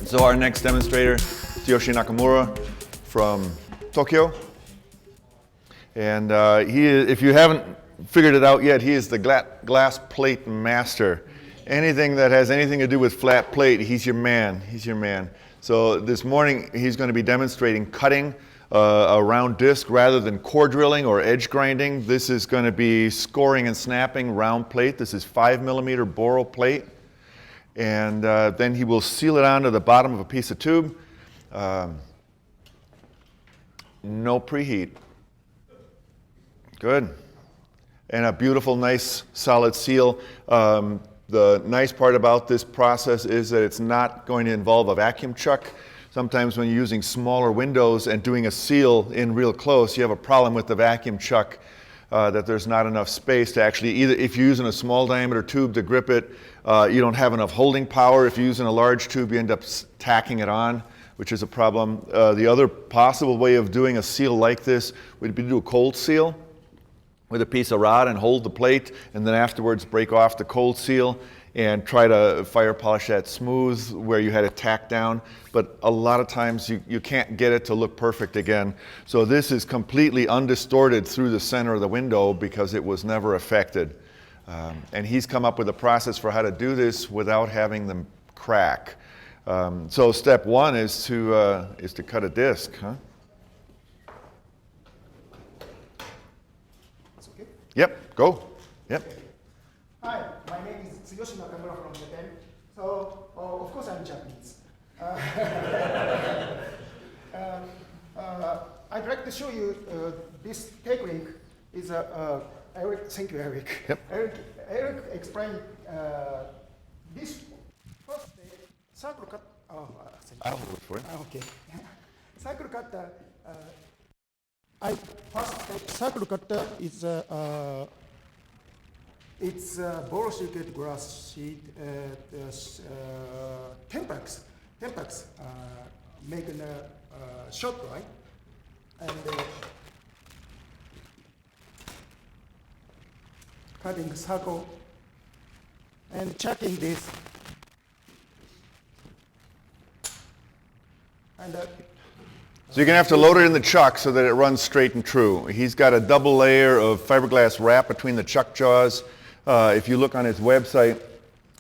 So our next demonstrator, Tsuyoshi Nakamura from Tokyo. And if you haven't figured it out yet, he is the glass plate master. Anything that has anything to do with flat plate, he's your man. He's your man. So this morning, he's going to be demonstrating cutting a round disc rather than core drilling or edge grinding. This is going to be scoring and snapping round plate. This is 5mm Boro plate. And then he will seal it onto the bottom of a piece of tube. No preheat. Good. And a beautiful, nice, solid seal. The nice part about this process is that it's not going to involve a vacuum chuck. Sometimes when you're using smaller windows and doing a seal in real close, you have a problem with the vacuum chuck. That there's not enough space to actually, either if you're using a small diameter tube to grip it, you don't have enough holding power. If you're using a large tube, you end up tacking it on, which is a problem. The other possible way of doing a seal like this would be to do a cold seal with a piece of rod and hold the plate, and then afterwards break off the cold seal and try to fire polish that smooth where you had it tacked down. But a lot of times you can't get it to look perfect again. So this is completely undistorted through the center of the window because it was never affected. And he's come up with a process for how to do this without having them crack. So step one is to cut a disc, huh? It's okay? Yep, go. Yep. Hi, my name is Tsuyoshi Nakamura from Japan. So, of course I'm Japanese. I'd like to show you this technique is Eric. Thank you, Eric. Yep. Eric explained this first circle cut. I'll do it for you. Okay. Circle cutter. First circle cutter is it's borosilicate glass sheet. Tempax making a shot, right? And cutting circle and checking this. And So you're going to have to load it in the chuck so that it runs straight and true. He's got a double layer of fiberglass wrap between the chuck jaws. If you look on his website,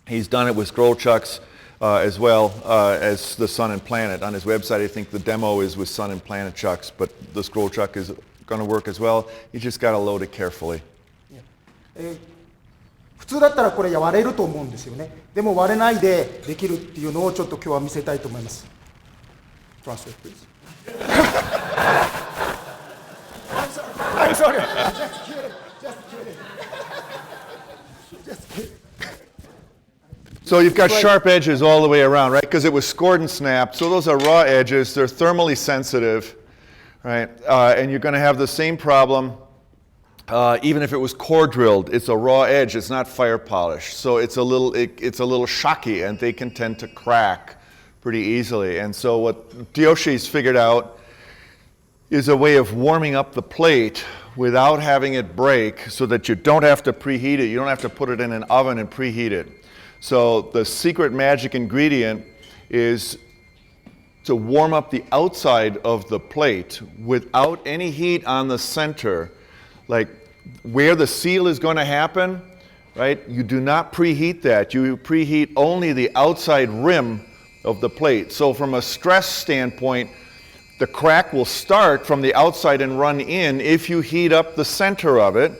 he's done it with scroll chucks as well as the Sun and Planet. On his website, I think the demo is with Sun and Planet chucks, but the scroll chuck is going to work as well. You just got to load it carefully. 普通だったらこれ割れると思うんですよね。でも割れないでできるっていうのをちょっと今日は見せたいと思います。Translate, please. I'm sorry. Just kidding. Just kidding. So you've got sharp edges all the way around, right? Because it was scored and snapped. So those are raw edges. They're thermally sensitive, right? And you're going to have the same problem even if it was core drilled. It's a raw edge. It's not fire polished. So it's a little shocky, and they can tend to crack pretty easily. And so what Tsushi's figured out is a way of warming up the plate without having it break so that you don't have to preheat it. You don't have to put it in an oven and preheat it. So the secret magic ingredient is to warm up the outside of the plate without any heat on the center. Like where the seal is going to happen, right? You do not preheat that. You preheat only the outside rim of the plate. So from a stress standpoint, the crack will start from the outside and run in if you heat up the center of it.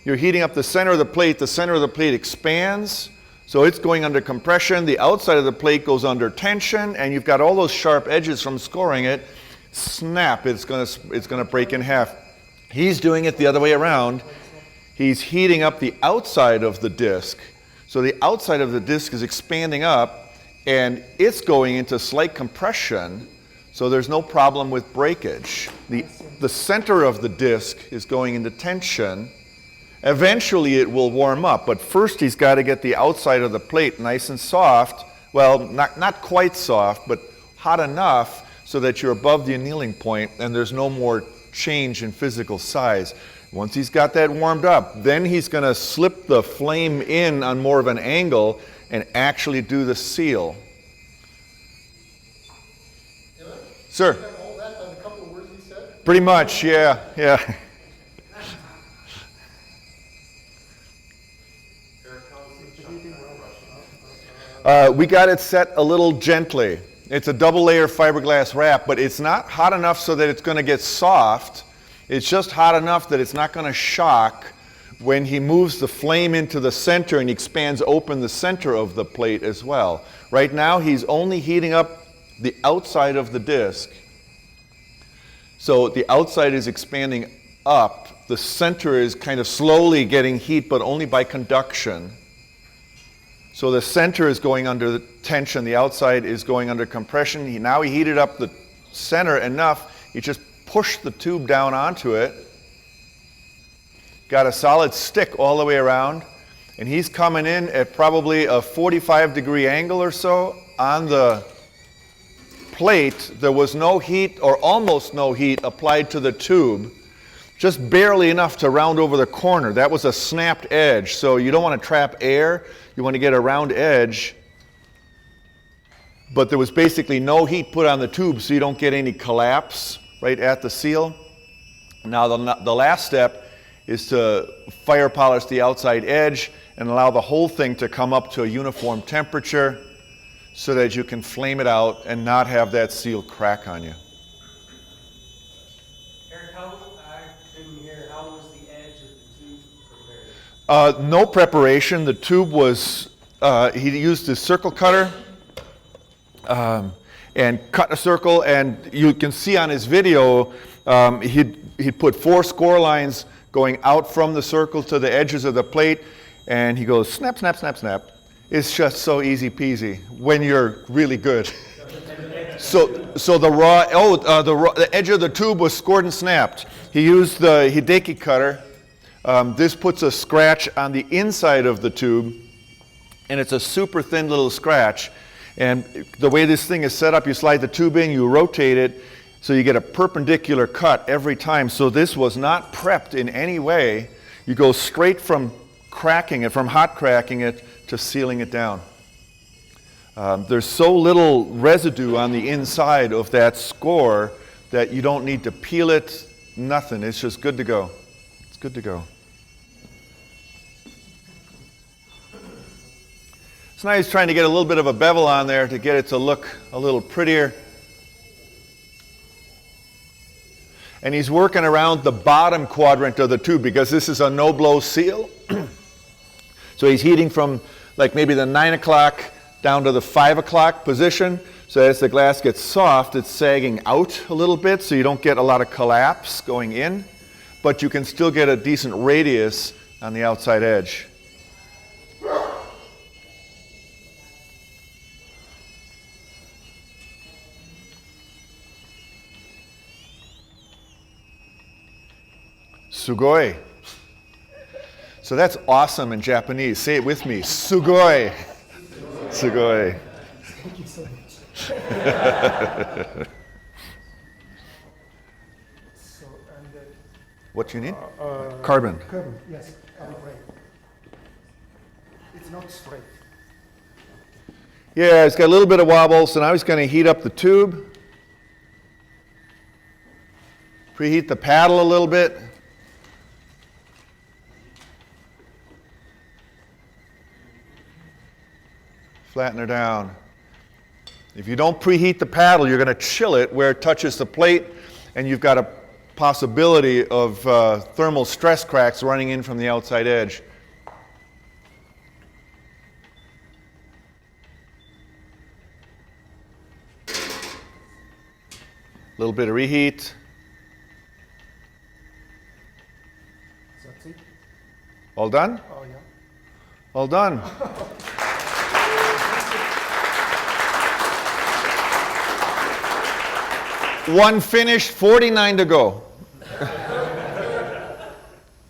You're heating up the center of the plate expands, so it's going under compression, the outside of the plate goes under tension, and you've got all those sharp edges from scoring it. Snap, it's gonna break in half. He's doing it the other way around. He's heating up the outside of the disc. So the outside of the disc is expanding up, and it's going into slight compression, so there's no problem with breakage. The center of the disc is going into tension, Eventually it will warm up, but first he's got to get the outside of the plate nice and soft. Well, not quite soft, but hot enough so that you're above the annealing point and there's no more change in physical size. Once he's got that warmed up, then he's going to slip the flame in on more of an angle and actually do the seal. Sir? All that on a couple of words he said? Pretty much, yeah. We got it set a little gently. It's a double layer fiberglass wrap, but it's not hot enough so that it's going to get soft. It's just hot enough that it's not going to shock when he moves the flame into the center and he expands open the center of the plate as well. Right now he's only heating up the outside of the disc. So the outside is expanding up. The center is kind of slowly getting heat, but only by conduction. So the center is going under tension, the outside is going under compression. Now he heated up the center enough, he just pushed the tube down onto it, got a solid stick all the way around, and he's coming in at probably a 45-degree angle or so on the plate. There was no heat or almost no heat applied to the tube, just barely enough to round over the corner. That was a snapped edge, so you don't want to trap air, you want to get a round edge, but there was basically no heat put on the tube so you don't get any collapse right at the seal. Now the last step is to fire polish the outside edge and allow the whole thing to come up to a uniform temperature so that you can flame it out and not have that seal crack on you. Eric, how was the edge of the tube prepared? No preparation. The tube was, he used his circle cutter and cut a circle, and you can see on his video, he'd put 4 score lines going out from the circle to the edges of the plate, and he goes snap, snap, snap, snap. It's just so easy peasy when you're really good. So the edge of the tube was scored and snapped. He used the Hideki cutter. This puts a scratch on the inside of the tube, and it's a super thin little scratch. And the way this thing is set up, you slide the tube in, you rotate it, so you get a perpendicular cut every time. So this was not prepped in any way. You go straight from cracking it, from hot cracking it, to sealing it down. There's so little residue on the inside of that score that you don't need to peel it, nothing. It's just good to go. It's good to go. So now he's trying to get a little bit of a bevel on there to get it to look a little prettier. And he's working around the bottom quadrant of the tube because this is a no-blow seal. So he's heating from like maybe the 9 o'clock down to the 5 o'clock position. So as the glass gets soft, it's sagging out a little bit so you don't get a lot of collapse going in, but you can still get a decent radius on the outside edge. Sugoi. So that's awesome in Japanese. Say it with me. Sugoi. Sugoi. Thank you so much. So, and What you need? Carbon. carbon, yes, carbon plate. It's not straight. Yeah, it's got a little bit of wobble, so now he's going to heat up the tube. Preheat the paddle a little bit. Flatten her down. If you don't preheat the paddle, you're going to chill it where it touches the plate, and you've got a possibility of thermal stress cracks running in from the outside edge. A little bit of reheat. That's it. All done? Oh, yeah. All done. One finished, 49 to go. I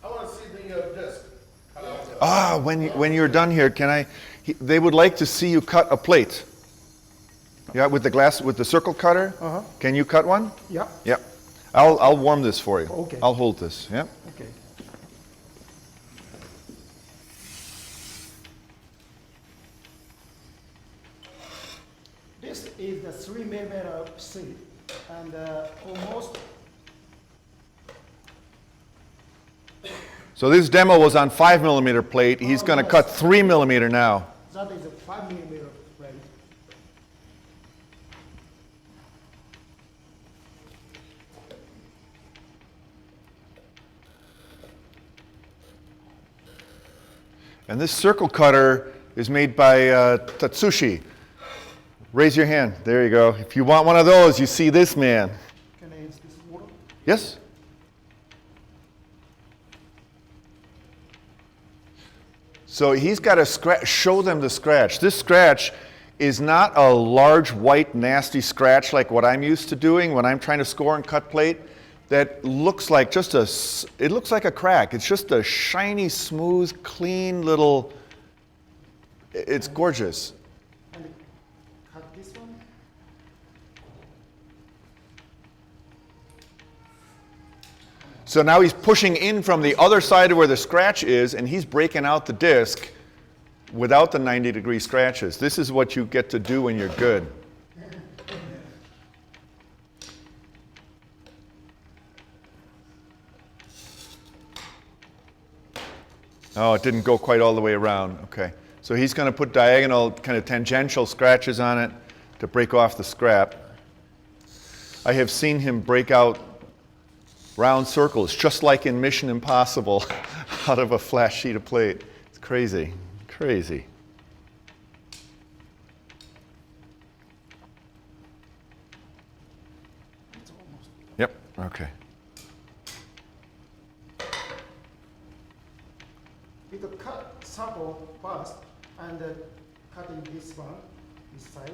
want to see the disc. when you're done here, they would like to see you cut a plate. Yeah, with the circle cutter. Uh-huh. Can you cut one? Yeah. Yeah. I'll warm this for you. Okay. I'll hold this. Yeah. Okay. This is the 3 millimeter seed, and almost. So this demo was on 5 millimeter plate. He's going to yes. cut 3 millimeter now. That is a 5 millimeter plate. And this circle cutter is made by Tatsushi. Raise your hand. There you go. If you want one of those, you see this man. Can I use this water? Yes? So he's got to show them the scratch. This scratch is not a large, white, nasty scratch like what I'm used to doing when I'm trying to score and cut plate. That looks like it looks like a crack. It's just a shiny, smooth, clean little, it's gorgeous. And cut this one. So now he's pushing in from the other side of where the scratch is, and he's breaking out the disc without the 90-degree scratches. This is what you get to do when you're good. Oh, it didn't go quite all the way around. Okay. So he's going to put diagonal, kind of tangential scratches on it to break off the scrap. I have seen him break out round circles, just like in Mission Impossible, out of a flat sheet of plate. It's crazy, crazy. Yep, okay. We could cut circle first and cutting this one, this side.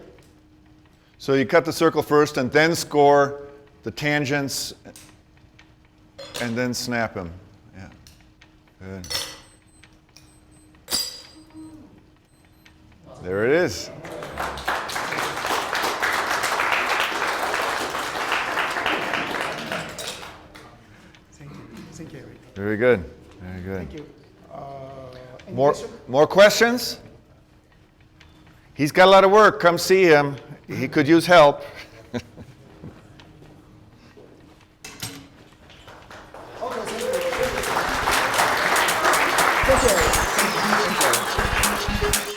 So you cut the circle first and then score the tangents and then snap them. Yeah, good. There it is. Thank you. Very good, very good. Thank you. Any More, question? more questions? He's got a lot of work. Come see him. He could use help. Okay, thank you. Thank you.